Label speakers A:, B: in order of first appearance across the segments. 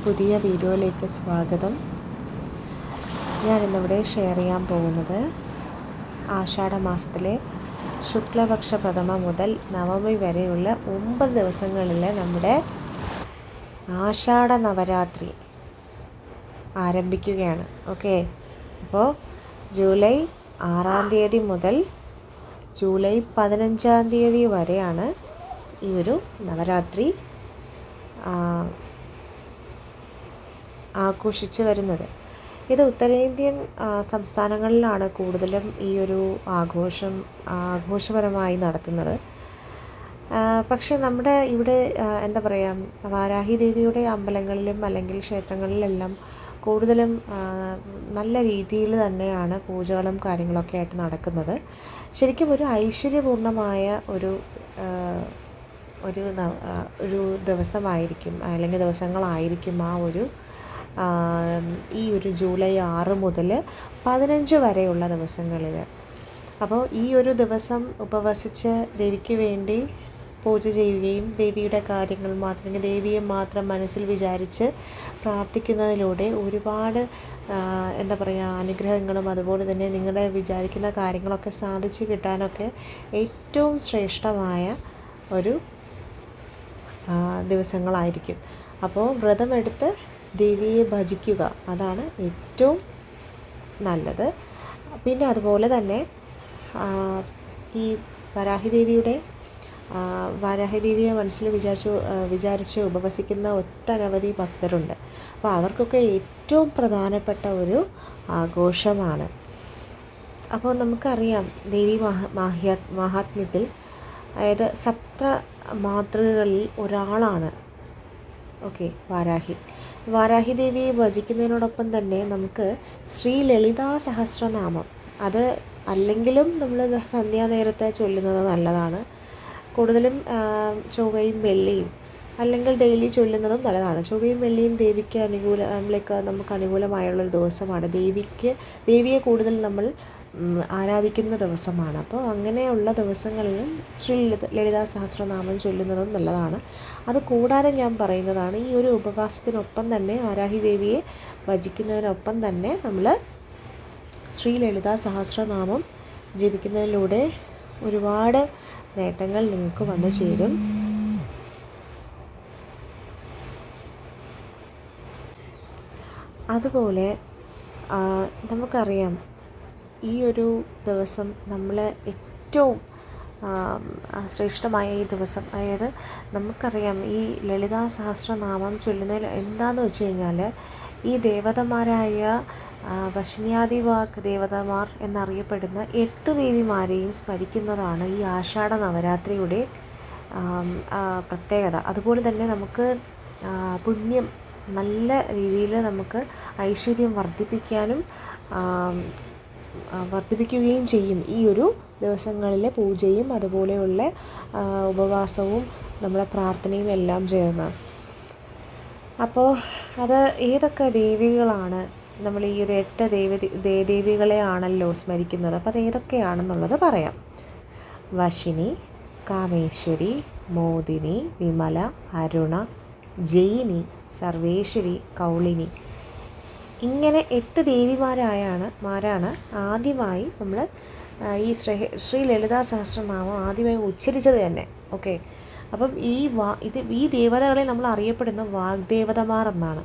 A: പുതിയ വീഡിയോയിലേക്ക് സ്വാഗതം. ഞാനിന്നിവിടെ ഷെയർ ചെയ്യാൻ പോകുന്നത് ആഷാഢ മാസത്തിലെ ശുക്ലപക്ഷ പ്രഥമ മുതൽ നവമി വരെയുള്ള 9 ദിവസങ്ങളിലെ നമ്മുടെ ആഷാഢ നവരാത്രി ആരംഭിക്കുകയാണ്. ഓക്കെ, അപ്പോൾ ജൂലൈ 6 തീയതി മുതൽ ജൂലൈ 15 തീയതി വരെയാണ് ഈ ഒരു നവരാത്രി ആഘോഷിച്ച് വരുന്നത്. ഇത് ഉത്തരേന്ത്യൻ സംസ്ഥാനങ്ങളിലാണ് കൂടുതലും ഈ ഒരു ആഘോഷപരമായി നടത്തുന്നത്. പക്ഷേ നമ്മുടെ ഇവിടെ എന്താ പറയുക, വാരാഹി ദേവിയുടെ അമ്പലങ്ങളിലും അല്ലെങ്കിൽ ക്ഷേത്രങ്ങളിലെല്ലാം കൂടുതലും നല്ല രീതിയിൽ തന്നെയാണ് പൂജകളും കാര്യങ്ങളൊക്കെ ആയിട്ട് നടക്കുന്നത്. ശരിക്കും ഒരു ഐശ്വര്യപൂർണമായ ഒരു ദിവസമായിരിക്കും അല്ലെങ്കിൽ ദിവസങ്ങളായിരിക്കും ഈ ഒരു ജൂലൈ 6 മുതൽ 15 വരെയുള്ള ദിവസങ്ങളിൽ. അപ്പോൾ ഈ ഒരു ദിവസം ഉപവസിച്ച് ദേവിക്ക് വേണ്ടി പൂജ ചെയ്യുകയും ദേവിയുടെ കാര്യങ്ങൾ മാത്രം, ദേവിയെ മാത്രം മനസ്സിൽ വിചാരിച്ച് പ്രാർത്ഥിക്കുന്നതിലൂടെ ഒരുപാട് എന്താ പറയുക, അനുഗ്രഹങ്ങളും അതുപോലെ തന്നെ നിങ്ങളുടെ വിചാരിക്കുന്ന കാര്യങ്ങളൊക്കെ സാധിച്ചു കിട്ടാനൊക്കെ ഏറ്റവും ശ്രേഷ്ഠമായ ഒരു ദിവസങ്ങളായിരിക്കും. അപ്പോൾ വ്രതമെടുത്ത് ദേവിയെ ഭജിക്കുക, അതാണ് ഏറ്റവും നല്ലത്. പിന്നെ അതുപോലെ തന്നെ ഈ വാരാഹി ദേവിയെ മനസ്സിൽ വിചാരിച്ച് ഉപവസിക്കുന്ന ഒട്ടനവധി ഭക്തരുണ്ട്. അപ്പോൾ അവർക്കൊക്കെ ഏറ്റവും പ്രധാനപ്പെട്ട ഒരു ആഘോഷമാണ്. അപ്പോൾ നമുക്കറിയാം ദേവി മഹാത്മ്യത്തിൽ, അതായത് സപ്ത മാതൃകകളിൽ ഒരാളാണ് വാരാഹി ദേവിയെ ഭജിക്കുന്നതിനോടൊപ്പം തന്നെ നമുക്ക് ശ്രീ ലളിതാ സഹസ്രനാമം, അത് അല്ലെങ്കിലും നമ്മൾ സന്ധ്യാനേരത്തെ ചൊല്ലുന്നത് നല്ലതാണ്. കൂടുതലും ചൊവ്വയും വെള്ളിയും അല്ലെങ്കിൽ ഡെയിലി ചൊല്ലുന്നതും നല്ലതാണ്. ചൊവ്വയും വെള്ളിയും ദേവിക്ക് നമുക്ക് അനുകൂലമായുള്ളൊരു ദിവസമാണ്. ദേവിയെ കൂടുതൽ നമ്മൾ ആരാധിക്കുന്ന ദിവസമാണ്. അപ്പോൾ അങ്ങനെയുള്ള ദിവസങ്ങളിലും ശ്രീ ലളിതാ സഹസ്രനാമം ചൊല്ലുന്നതും നല്ലതാണ്. അത് കൂടാതെ ഞാൻ പറയുന്നതാണ്, ഈ ഒരു ഉപവാസത്തിനൊപ്പം തന്നെ വാരാഹി ദേവിയെ ഭജിക്കുന്നതിനൊപ്പം തന്നെ നമ്മൾ ശ്രീ ലളിതാ സഹസ്രനാമം ജപിക്കുന്നതിലൂടെ ഒരുപാട് നേട്ടങ്ങൾ നിങ്ങൾക്ക് വന്നു ചേരും. അതുപോലെ നമുക്കറിയാം ഈ ഒരു ദിവസം നമ്മൾ ഏറ്റവും ശ്രേഷ്ഠമായ ഈ ദിവസം, അതായത് നമുക്കറിയാം ഈ ലളിതാ സഹസ്രനാമം ചൊല്ലുന്നതിൽ എന്താണെന്ന് വെച്ച് കഴിഞ്ഞാൽ, ഈ ദേവതമാരായ വശിന്യാദിവാഗ് ദേവതമാർ എന്നറിയപ്പെടുന്ന 8 ദേവിമാരെയും സ്മരിക്കുന്നതാണ് ഈ ആഷാഢ നവരാത്രിയുടെ പ്രത്യേകത. അതുപോലെ തന്നെ നമുക്ക് പുണ്യം നല്ല രീതിയിൽ നമുക്ക് ഐശ്വര്യം വർദ്ധിപ്പിക്കുകയും ചെയ്യും ഈ ഒരു ദിവസങ്ങളിലെ പൂജയും അതുപോലെയുള്ള ഉപവാസവും നമ്മുടെ പ്രാർത്ഥനയും എല്ലാം ചേർന്ന്. അപ്പോൾ അത് ഏതൊക്കെ ദേവികളാണ്, നമ്മൾ ഈ ഒരു 8 ദേവികളെ ആണല്ലോ സ്മരിക്കുന്നത്. അപ്പോൾ അത് ഏതൊക്കെയാണെന്നുള്ളത് പറയാം. വശിനി, കാമേശ്വരി, മോദിനി, വിമല, അരുണ, ജയിനി, സർവേശ്വരി, കൗളിനി, ഇങ്ങനെ 8 ദേവിമാരാണ് ആദ്യമായി നമ്മൾ ഈ ശ്രീ ലളിതാ സഹസ്രനാമം ആദ്യമായി ഉച്ചരിച്ചത് തന്നെ. ഓക്കെ, അപ്പം ഈ ദേവതകളെ നമ്മൾ അറിയപ്പെടുന്ന വാഗ്ദേവതമാർ എന്നാണ്.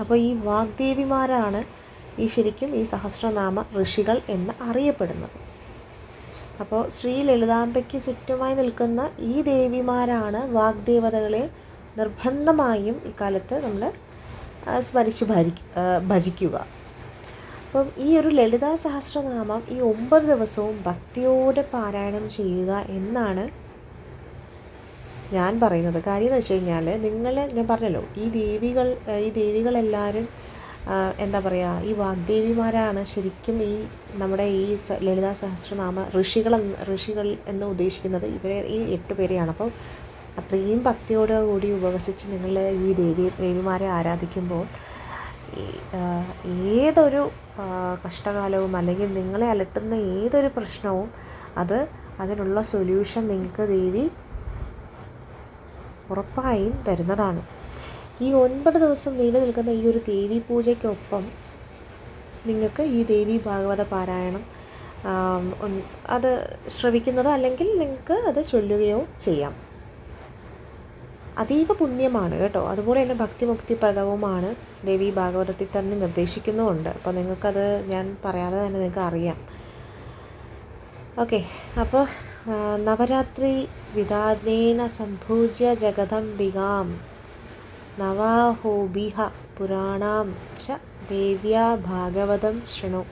A: അപ്പോൾ ഈ വാഗ്ദേവിമാരാണ് ശരിക്കും ഈ സഹസ്രനാമ ഋഷികൾ എന്ന് അറിയപ്പെടുന്നത്. അപ്പോൾ ശ്രീ ലളിതാംബയ്ക്ക് ചുറ്റുമായി നിൽക്കുന്ന ഈ ദേവിമാരാണ് വാഗ്ദേവതകളെ നിർബന്ധമായും ഇക്കാലത്ത് നമ്മൾ സ്മരിച്ച് ഭജിക്കുക. അപ്പം ഈ ഒരു ലളിതാ സഹസ്രനാമം ഈ 9 ദിവസവും ഭക്തിയോടെ പാരായണം ചെയ്യുക എന്നാണ് ഞാൻ പറയുന്നത്. കാര്യം എന്ന് വെച്ച് കഴിഞ്ഞാൽ, ഞാൻ പറഞ്ഞല്ലോ, ഈ ദേവികളെല്ലാവരും എന്താ പറയുക, ഈ വാഗ്ദേവിമാരാണ് ശരിക്കും ഈ നമ്മുടെ ഈ ലളിതാ സഹസ്രനാമ ഋഷികൾ എന്ന് ഉദ്ദേശിക്കുന്നത് ഈ 8 പേരെയാണ്. അപ്പോൾ അത്രയും ഭക്തിയോടുകൂടി ഉപവസിച്ച് നിങ്ങൾ ഈ ദേവിമാരെ ആരാധിക്കുമ്പോൾ ഏതൊരു കഷ്ടകാലവും അല്ലെങ്കിൽ നിങ്ങളെ അലട്ടുന്ന ഏതൊരു പ്രശ്നവും അതിനുള്ള സൊല്യൂഷൻ നിങ്ങൾക്ക് ദേവി ഉറപ്പായും തരുന്നതാണ്. ഈ 9 ദിവസം നീണ്ടു നിൽക്കുന്ന ഈ ഒരു ദേവീ പൂജയ്ക്കൊപ്പം നിങ്ങൾക്ക് ഈ ദേവീ ഭാഗവത പാരായണം അത് ശ്രവിക്കുന്നതോ അല്ലെങ്കിൽ നിങ്ങൾക്ക് അത് ചൊല്ലുകയോ ചെയ്യാം. അതീവ പുണ്യമാണ് കേട്ടോ. അതുപോലെ തന്നെ ഭക്തിമുക്തിപ്രദവുമാണ്. ദേവീ ഭാഗവതത്തിൽ തന്നെ നിർദ്ദേശിക്കുന്നുമുണ്ട്. അപ്പോൾ നിങ്ങൾക്കത് ഞാൻ പറയാതെ തന്നെ നിങ്ങൾക്ക് അറിയാം. ഓക്കെ, അപ്പോൾ നവരാത്രി വിധാനേന സംഭൂജ്യ ജഗദംബികാം നവാഹോഭിഹ പുരാണാം ച ദേവ്യാ ഭാഗവതം ശൃണു.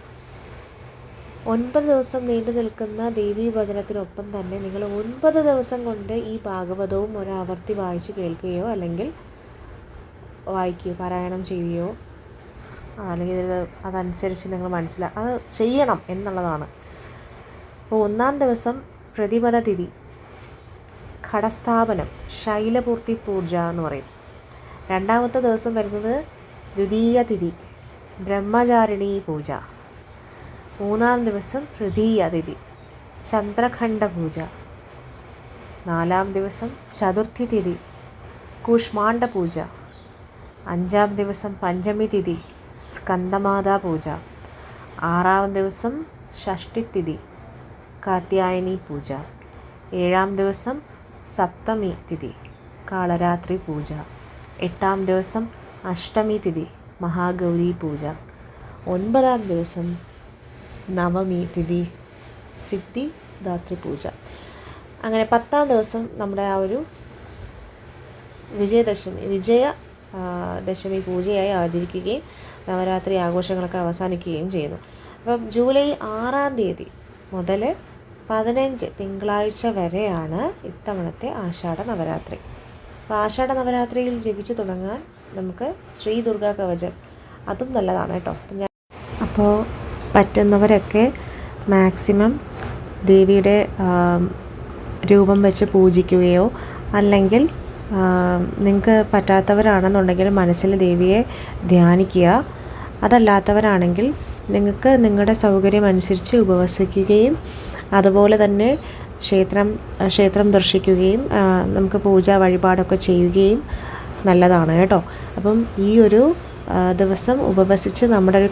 A: 9 ദിവസം നീണ്ടു നിൽക്കുന്ന ദേവീ ഭജനത്തിനൊപ്പം തന്നെ നിങ്ങൾ 9 ദിവസം കൊണ്ട് ഈ ഭാഗവതവും ഒരാവർത്തി വായിച്ച് കേൾക്കുകയോ അല്ലെങ്കിൽ പാരായണം ചെയ്യുകയോ അല്ലെങ്കിൽ അതനുസരിച്ച് നിങ്ങൾ അത് ചെയ്യണം എന്നുള്ളതാണ്. അപ്പോൾ 1-ാം ദിവസം പ്രതിപദ തിഥി, ഘടസ്ഥാപനം, ശൈലപൂർത്തി പൂജ എന്ന് പറയും. 2-ാമത്തെ ദിവസം വരുന്നത് ദ്വിതീയ തിഥി, ബ്രഹ്മചാരിണീ പൂജ. 3-ാം ദിവസം തൃതീയ തിഥി, ചന്ദ്രഖണ്ഡ പൂജ. 4-ാം ദിവസം ചതുർത്ഥി തിഥി, കൂഷ്മാണ്ഡ പൂജ. 5-ാം ദിവസം പഞ്ചമി തിഥി, സ്കന്ദമാതാ പൂജ. 6-ാം ദിവസം ഷഷ്ഠി തിഥി, കാർത്യായനി പൂജ. 7-ാം ദിവസം സപ്തമി തിഥി, കാളരാത്രി പൂജ. 8-ാം ദിവസം അഷ്ടമി തിഥി, മഹാഗൗരി പൂജ. 9-ാം ദിവസം നവമി തിഥി, സിദ്ധിദാത്രി പൂജ. അങ്ങനെ 10-ാം ദിവസം നമ്മുടെ ആ ഒരു വിജയദശമി പൂജയായി ആചരിക്കുകയും നവരാത്രി ആഘോഷങ്ങളൊക്കെ അവസാനിക്കുകയും ചെയ്യുന്നു. അപ്പം ജൂലൈ 6-ാം തീയതി മുതൽ 15 തിങ്കളാഴ്ച വരെയാണ് ഇത്തവണത്തെ ആഷാഢ നവരാത്രി. അപ്പോൾ ആഷാഢ നവരാത്രിയിൽ ജപിച്ചു തുടങ്ങാൻ നമുക്ക് ശ്രീ ദുർഗാ കവചം, അതും നല്ലതാണ് കേട്ടോ. അപ്പോൾ പറ്റുന്നവരൊക്കെ മാക്സിമം ദേവിയുടെ രൂപം വെച്ച് പൂജിക്കുകയോ അല്ലെങ്കിൽ നിങ്ങൾക്ക് പറ്റാത്തവരാണെന്നുണ്ടെങ്കിൽ മനസ്സിൽ ദേവിയെ ധ്യാനിക്കുക. അതല്ലാത്തവരാണെങ്കിൽ നിങ്ങൾക്ക് നിങ്ങളുടെ സൗകര്യം അനുസരിച്ച് ഉപവസിക്കുകയും അതുപോലെ തന്നെ ക്ഷേത്രം ദർശിക്കുകയും നമുക്ക് പൂജ വഴിപാടൊക്കെ ചെയ്യുകയും നല്ലതാണ് കേട്ടോ. അപ്പം ഈ ഒരു ദിവസം ഉപവസിച്ച് നമ്മുടെ ഒരു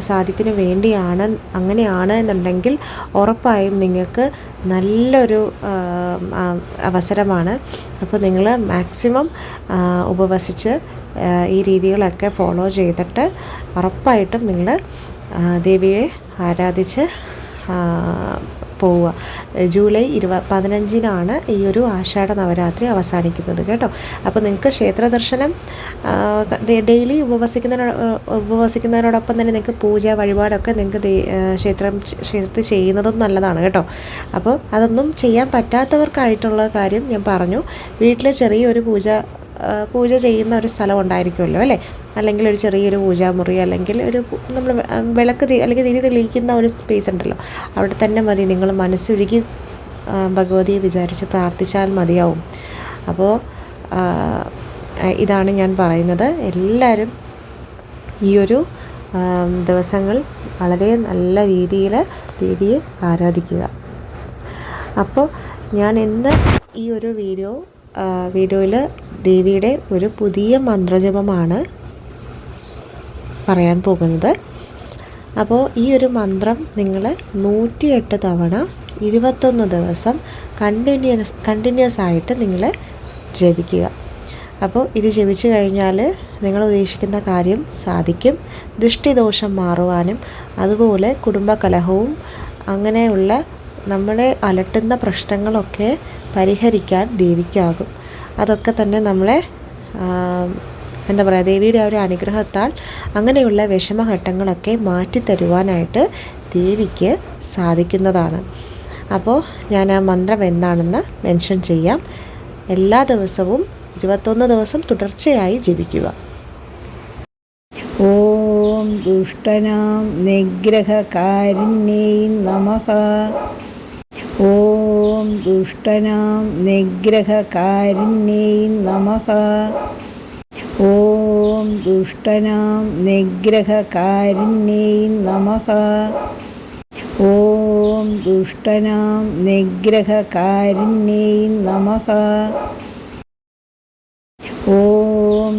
A: സാധ്യത്തിന് വേണ്ടിയാണ്, അങ്ങനെയാണ് എന്നുണ്ടെങ്കിൽ ഉറപ്പായും നിങ്ങൾക്ക് നല്ലൊരു അവസരമാണ്. അപ്പോൾ നിങ്ങൾ മാക്സിമം ഉപവസിച്ച് ഈ രീതികളൊക്കെ ഫോളോ ചെയ്തിട്ട് ഉറപ്പായിട്ടും നിങ്ങൾ ദേവിയെ ആരാധിച്ച് പോവുക. ജൂലൈ 15-നാണ് ഈ ഒരു ആഷാഢ നവരാത്രി അവസാനിക്കുന്നത് കേട്ടോ. അപ്പോൾ നിങ്ങൾക്ക് ക്ഷേത്ര ദർശനം ഡെയിലി ഉപവസിക്കുന്നതിനോടൊപ്പം തന്നെ നിങ്ങൾക്ക് പൂജ വഴിപാടൊക്കെ നിങ്ങൾക്ക് ക്ഷേത്രത്തിൽ ചെയ്യുന്നതും നല്ലതാണ് കേട്ടോ. അപ്പോൾ അതൊന്നും ചെയ്യാൻ പറ്റാത്തവർക്കായിട്ടുള്ള കാര്യം ഞാൻ പറഞ്ഞു. വീട്ടിൽ ചെറിയൊരു പൂജ ചെയ്യുന്ന ഒരു സ്ഥലം ഉണ്ടായിരിക്കുമല്ലോ അല്ലേ, അല്ലെങ്കിൽ ഒരു ചെറിയൊരു പൂജാമുറി, അല്ലെങ്കിൽ ഒരു നമ്മൾ വിളക്ക് അല്ലെങ്കിൽ തിരി തെളിയിക്കുന്ന ഒരു സ്പേസ് ഉണ്ടല്ലോ, അവിടെ തന്നെ മതി. നിങ്ങൾ മനസ്സുരുകി ഭഗവതിയെ വിചാരിച്ച് പ്രാർത്ഥിച്ചാൽ മതിയാവും. അപ്പോൾ ഇതാണ് ഞാൻ പറയുന്നത്. എല്ലാവരും ഈ ഒരു ദിവസങ്ങൾ വളരെ നല്ല രീതിയിൽ ദേവിയെ ആരാധിക്കുക. അപ്പോൾ ഞാൻ ഇന്ന് ഈ ഒരു വീഡിയോയിൽ ദേവിയുടെ ഒരു പുതിയ മന്ത്രജപമാണ് പറയാൻ പോകുന്നത്. അപ്പോൾ ഈ ഒരു മന്ത്രം നിങ്ങൾ 108 തവണ 21 ദിവസം കണ്ടിന്യൂസ് ആയിട്ട് നിങ്ങൾ ജപിക്കുക. അപ്പോൾ ഇത് ജപിച്ചു കഴിഞ്ഞാൽ നിങ്ങൾ ഉദ്ദേശിക്കുന്ന കാര്യം സാധിക്കും. ദൃഷ്ടിദോഷം മാറുവാനും അതുപോലെ കുടുംബകലഹവും അങ്ങനെയുള്ള നമ്മളെ അലട്ടുന്ന പ്രശ്നങ്ങളൊക്കെ പരിഹരിക്കാൻ ദേവിക്കാകും. അതൊക്കെ തന്നെ നമ്മളെ ദേവിയുടെ ആ ഒരു അനുഗ്രഹത്താൽ അങ്ങനെയുള്ള വിഷമഘട്ടങ്ങളൊക്കെ മാറ്റിത്തരുവാനായിട്ട് ദേവിക്ക് സാധിക്കുന്നതാണ്. അപ്പോൾ ഞാൻ ആ മന്ത്രം എന്താണെന്ന് മെൻഷൻ ചെയ്യാം. എല്ലാ ദിവസവും 21 ദിവസം തുടർച്ചയായി ജപിക്കുക.
B: ഓം ദുഷ്ടനാം നിഗ്രഹകാരിണ്യൈ നമഃ. ഓം ദുഷ്ടനാം നിഗ്രഹകാരിണ്യൈ നമഃ. ഓം ദുഷ്ടനാം നിഗ്രഹകാരിണ്യൈ നമഃ. ഓം ദുഷ്ടനാം നിഗ്രഹകാരിണ്യൈ നമഃ. ഓം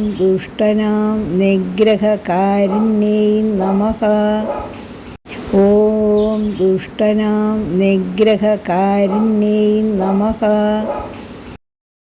B: ഓം ദുഷ്ടനാം നിഗ്രഹകാരിണ്യൈ നമഃ. ഓം ദുഷ്ടനാം നിഗ്രഹകാരിണ്യൈ നമഃ.